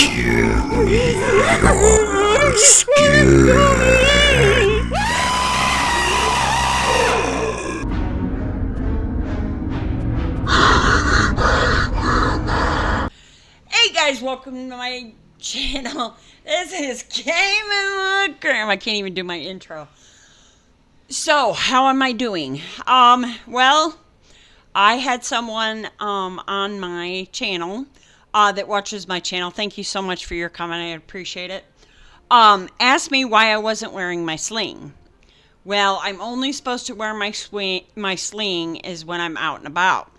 kill your skin. Hey guys, welcome to my channel. This is Game & Graham. I can't even do my intro. So, how am I doing? Well, I had someone on my channel that watches my channel. Thank you so much for your comment. I appreciate it. Asked me why I wasn't wearing my sling. Well, I'm only supposed to wear my sling is when I'm out and about.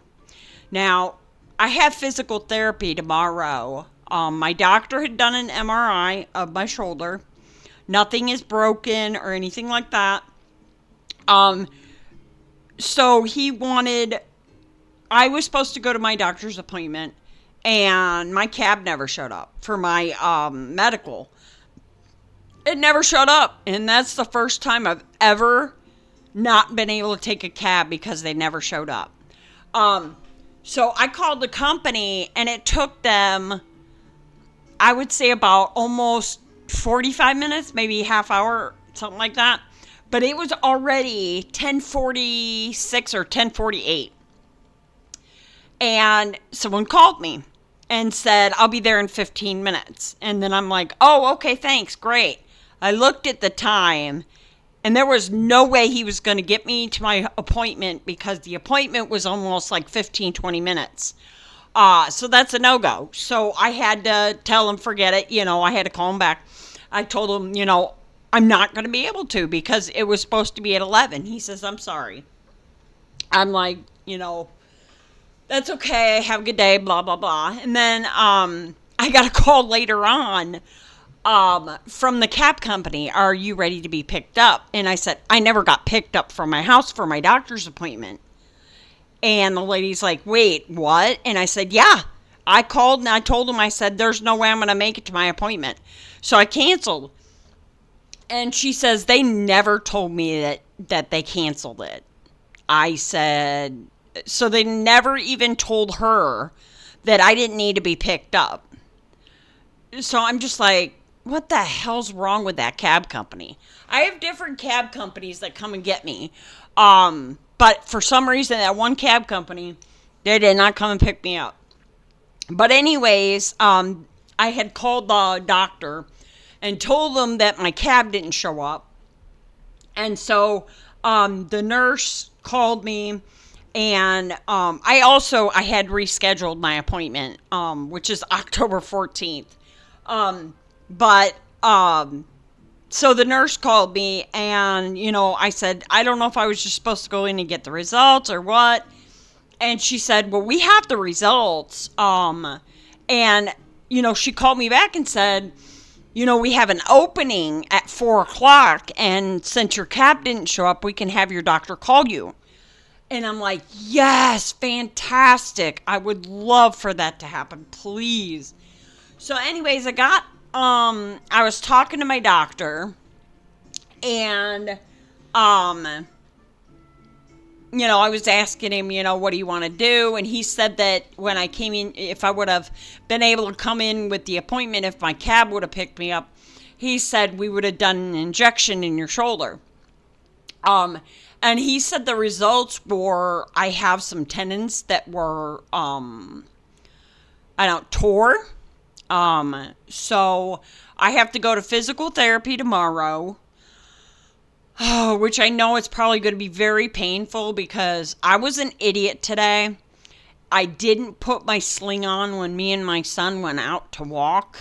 Now, I have physical therapy tomorrow. My doctor had done an MRI of my shoulder. Nothing is broken or anything like that. So I was supposed to go to my doctor's appointment, and my cab never showed up for my medical. It never showed up, and that's the first time I've ever not been able to take a cab because they never showed up. So I called the company, and it took them, I would say, about almost 45 minutes, maybe half hour, something like that. But it was already 10:46 or 10:48. And someone called me and said, I'll be there in 15 minutes. And then I'm like, oh, okay, thanks, great. I looked at the time, and there was no way he was going to get me to my appointment because the appointment was almost like 15, 20 minutes. So that's a no-go. So I had to tell him, forget it. I had to call him back. I told him, I'm not going to be able to because it was supposed to be at 11. He says, I'm sorry. I'm like, that's okay. Have a good day, blah, blah, blah. And then I got a call later on from the cab company. Are you ready to be picked up? And I said, I never got picked up from my house for my doctor's appointment. And the lady's like, wait, what? And I said, yeah. I called and I told him, I said, there's no way I'm going to make it to my appointment. So I canceled. And she says, they never told me that they canceled it. I said, so they never even told her that I didn't need to be picked up. So I'm just like, what the hell's wrong with that cab company? I have different cab companies that come and get me. But for some reason, that one cab company, they did not come and pick me up. But anyways, I had called the doctor and told them that my cab didn't show up. And so the nurse called me, and I had rescheduled my appointment, which is October 14th. So the nurse called me, and, I said, I don't know if I was just supposed to go in and get the results or what. And she said, well, we have the results. And, she called me back and said, we have an opening at 4:00, and since your cab didn't show up, we can have your doctor call you. And I'm like, yes, fantastic. I would love for that to happen, please. So anyways, I was talking to my doctor, and, I was asking him, what do you want to do? And he said that when I came in, if I would have been able to come in with the appointment, if my cab would have picked me up, he said we would have done an injection in your shoulder. And he said the results were, I have some tendons that were, tore. So I have to go to physical therapy tomorrow, which I know it's probably going to be very painful because I was an idiot today. I didn't put my sling on when me and my son went out to walk.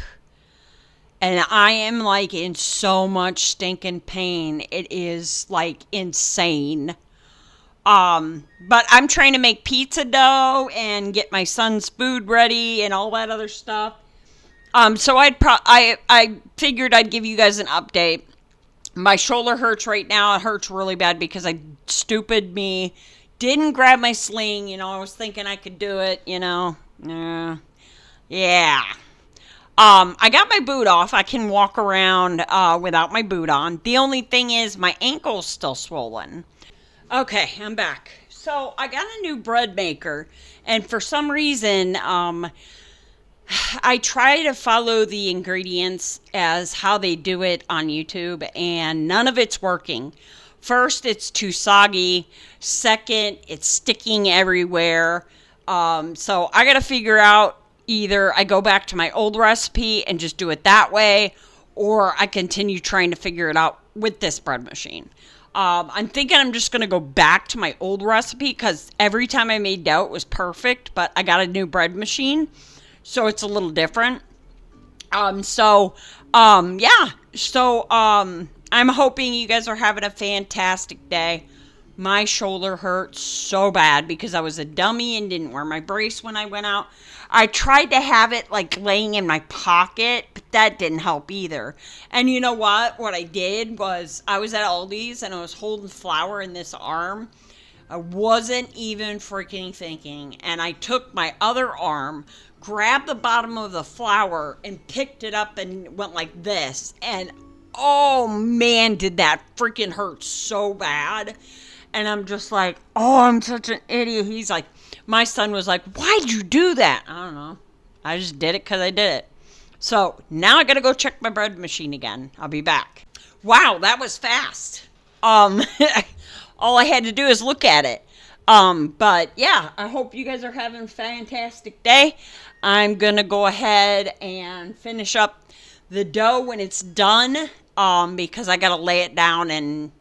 And I am like in so much stinking pain. It is like insane. But I'm trying to make pizza dough and get my son's food ready and all that other stuff. So I figured I'd give you guys an update. My shoulder hurts right now. It hurts really bad because stupid me didn't grab my sling. I was thinking I could do it, Yeah. I got my boot off. I can walk around without my boot on. The only thing is my ankle's still swollen. Okay, I'm back. So I got a new bread maker, and for some reason, I try to follow the ingredients as how they do it on YouTube, and none of it's working. First, it's too soggy. Second, it's sticking everywhere. So I got to figure out, either I go back to my old recipe and just do it that way, or I continue trying to figure it out with this bread machine. I'm thinking I'm just going to go back to my old recipe because every time I made dough, it was perfect, but I got a new bread machine, so it's a little different. Yeah. I'm hoping you guys are having a fantastic day. My shoulder hurts so bad because I was a dummy and didn't wear my brace when I went out. I tried to have it like laying in my pocket, but that didn't help either. And you know what? What I did was I was at Aldi's and I was holding flour in this arm. I wasn't even freaking thinking. And I took my other arm, grabbed the bottom of the flour, and picked it up and went like this. And oh man, did that freaking hurt so bad. And I'm just like, oh, I'm such an idiot. He's like, my son was like, why'd you do that? I don't know. I just did it because I did it. So now I got to go check my bread machine again. I'll be back. Wow, that was fast. All I had to do is look at it. But yeah, I hope you guys are having a fantastic day. I'm going to go ahead and finish up the dough when it's done, because I got to lay it down and,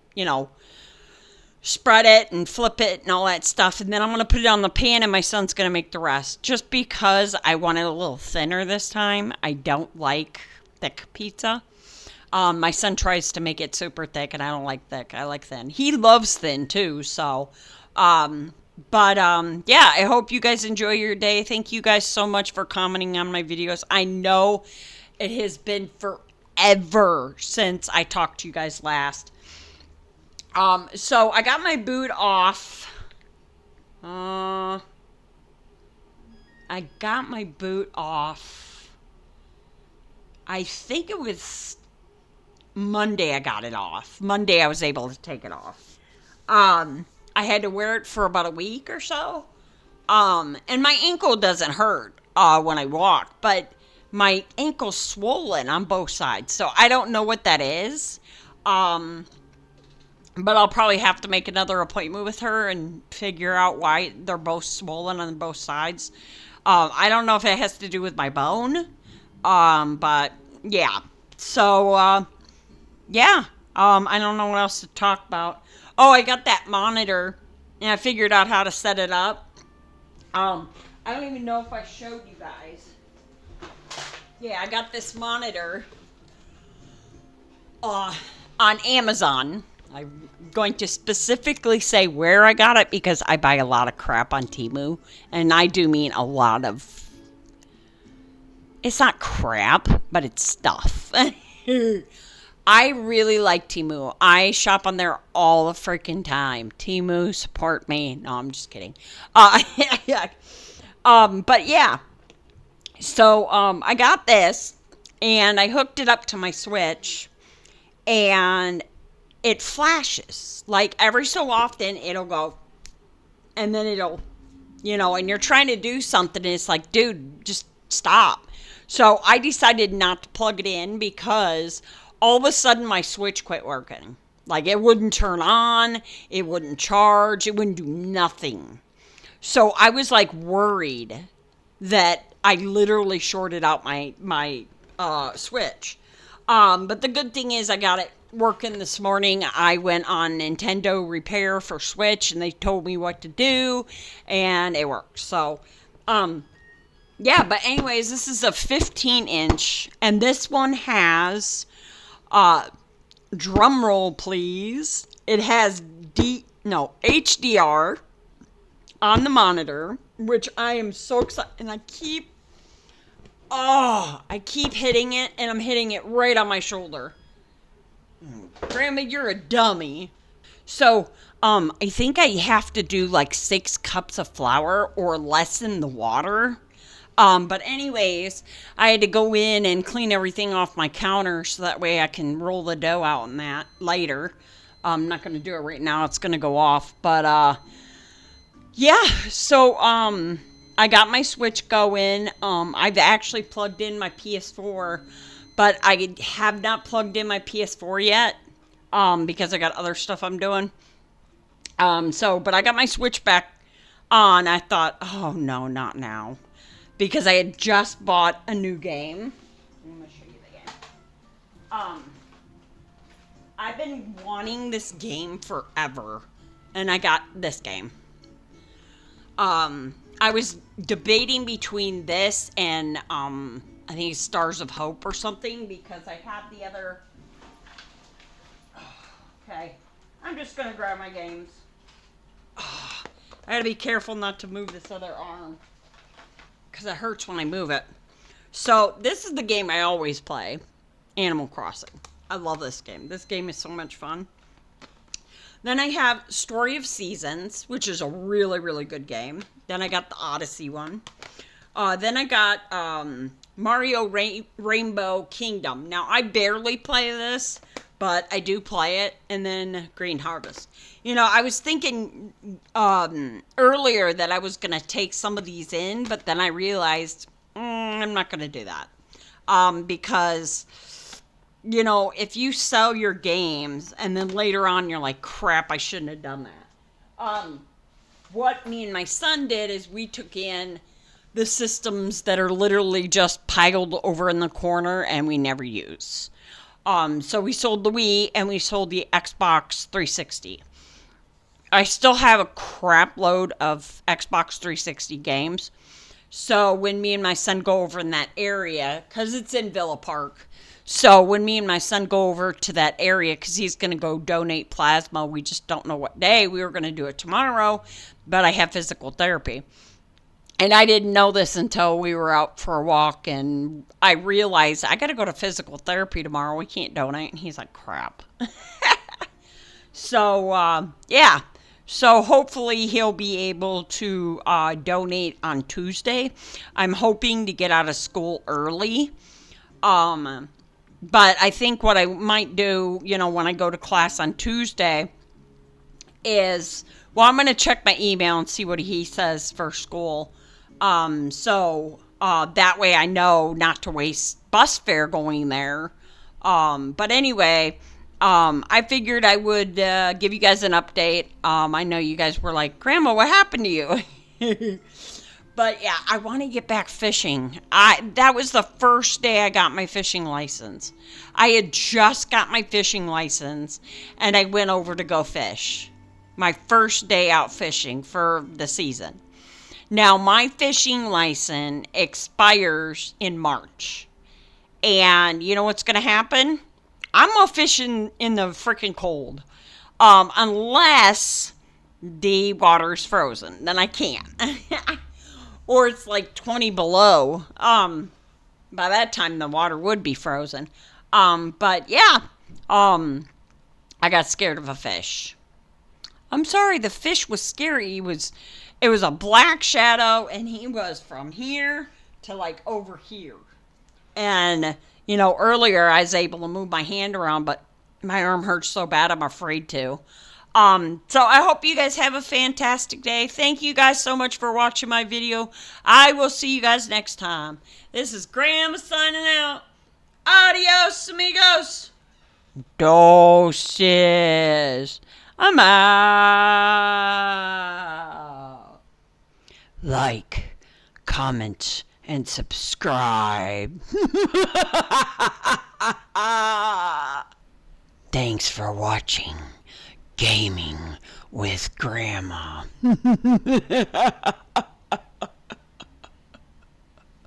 spread it and flip it and all that stuff. And then I'm going to put it on the pan and my son's going to make the rest. Just because I want it a little thinner this time. I don't like thick pizza. My son tries to make it super thick and I don't like thick. I like thin. He loves thin too. So, yeah, I hope you guys enjoy your day. Thank you guys so much for commenting on my videos. I know it has been forever since I talked to you guys last. So I got my boot off. I got my boot off. I think it was Monday I got it off. Monday I was able to take it off. I had to wear it for about a week or so. And my ankle doesn't hurt when I walk, but my ankle's swollen on both sides. So I don't know what that is. But I'll probably have to make another appointment with her and figure out why they're both swollen on both sides. I don't know if it has to do with my bone. But yeah. So, yeah. I don't know what else to talk about. Oh, I got that monitor and I figured out how to set it up. I don't even know if I showed you guys. Yeah, I got this monitor on Amazon. I'm going to specifically say where I got it because I buy a lot of crap on Temu. And I do mean a lot of... It's not crap, but it's stuff. I really like Temu. I shop on there all the freaking time. Temu, support me. No, I'm just kidding. But yeah. So, I got this. And I hooked it up to my Switch. And it flashes. Like every so often it'll go, and then it'll, and you're trying to do something and it's like, dude, just stop. So I decided not to plug it in because all of a sudden my Switch quit working. Like it wouldn't turn on, it wouldn't charge, it wouldn't do nothing. So I was like worried that I literally shorted out my Switch. But the good thing is I got it working this morning. I went on Nintendo Repair for Switch and they told me what to do and it worked. So, yeah, but anyways, this is a 15-inch and this one has, drum roll please, it has HDR on the monitor, which I am so excited, and I keep hitting it and I'm hitting it right on my shoulder. Grandma, you're a dummy. So, I think I have to do like 6 cups of flour or less in the water. But anyways, I had to go in and clean everything off my counter so that way I can roll the dough out in that later. I'm not going to do it right now. It's going to go off. But, yeah. So, I got my Switch going. I've actually plugged in my PS4, but I have not plugged in my PS4 yet. Because I got other stuff I'm doing. But I got my Switch back on. I thought, oh no, not now. Because I had just bought a new game. I'm going to show you the game. I've been wanting this game forever. And I got this game. I was debating between this and, I think it's Stars of Hope or something. Because I have the other... Okay. I'm just going to grab my games. I gotta be careful not to move this other arm. Because it hurts when I move it. So, this is the game I always play. Animal Crossing. I love this game. This game is so much fun. Then I have Story of Seasons, which is a really, really good game. Then I got the Odyssey one. Then I got Mario Rainbow Kingdom. Now, I barely play this, but I do play it. And then Green Harvest. You know, I was thinking earlier that I was going to take some of these in, but then I realized I'm not going to do that. Because, you know, if you sell your games and then later on you're like, crap, I shouldn't have done that. What me and my son did is we took in the systems that are literally just piled over in the corner and we never use. So we sold the Wii and we sold the Xbox 360. I still have a crap load of Xbox 360 games. So when me and my son go over in that area, because it's in Villa Park. So when me and my son go over to that area, because he's going to go donate plasma, we just don't know what day. We were going to do it tomorrow, but I have physical therapy. And I didn't know this until we were out for a walk, and I realized I got to go to physical therapy tomorrow. We can't donate. And he's like, crap. So, yeah. So hopefully he'll be able to donate on Tuesday. I'm hoping to get out of school early. But I think what I might do, you know, when I go to class on Tuesday is, well, I'm going to check my email and see what he says for school. So that way I know not to waste bus fare going there. But anyway, I figured I would give you guys an update. I know you guys were like, Grandma, what happened to you? But yeah, I want to get back fishing. That was the first day I got my fishing license. I had just got my fishing license and I went over to go fish. My first day out fishing for the season. Now, my fishing license expires in March. And you know what's going to happen? I'm going to fish in the freaking cold. Unless the water's frozen. Then I can't. Or it's like 20 below. By that time, the water would be frozen. But yeah. I got scared of a fish. I'm sorry, the fish was scary. It was a black shadow, and he was from here to like over here. And, you know, earlier I was able to move my hand around, but my arm hurts so bad I'm afraid to. So I hope you guys have a fantastic day. Thank you guys so much for watching my video. I will see you guys next time. This is Grandma signing out. Adios, amigos. Doses. I'm out. Like, comment, and subscribe. Thanks for watching Gaming with Grandma.